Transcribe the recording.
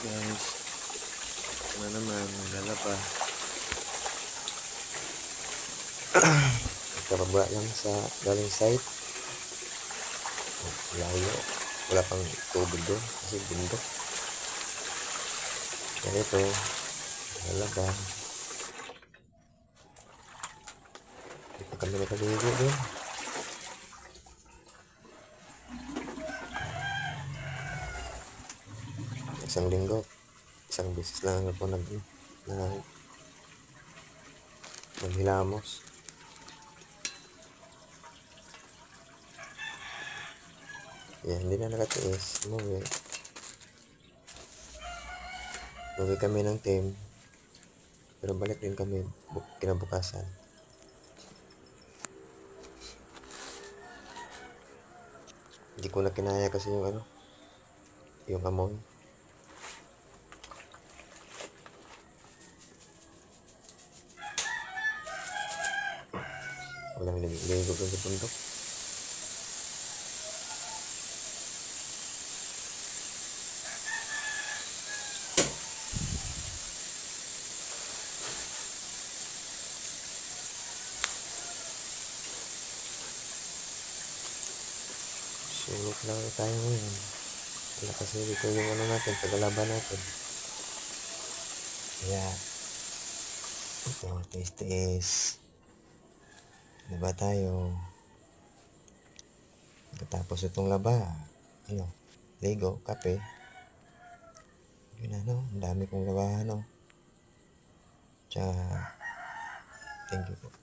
Guys, ito na naman, lalaba. Kababa lang sa galing site. Layo. Wala pang tubig doon kasi bundok. Yan ito, lalaba. Hindi pa kami nakaligo doon. Isang linggo, isang beses lang ako naghilamos. Yan, hindi na nakatiis. Umuwi kami ng team. Pero balik din kami kinabukasan. Hindi ko na kinaya kasi yung amoy. Walang ligo doon sa bundok. Sulok lang tayo ngayon. Wala kasi dito yung natin, paglalaban natin. Kaya, ito, tiis-tiis. Diba tayo? Pagkatapos itong laba, ligo, kape. Yun ang dami kong labahan, Tsaka, thank you po.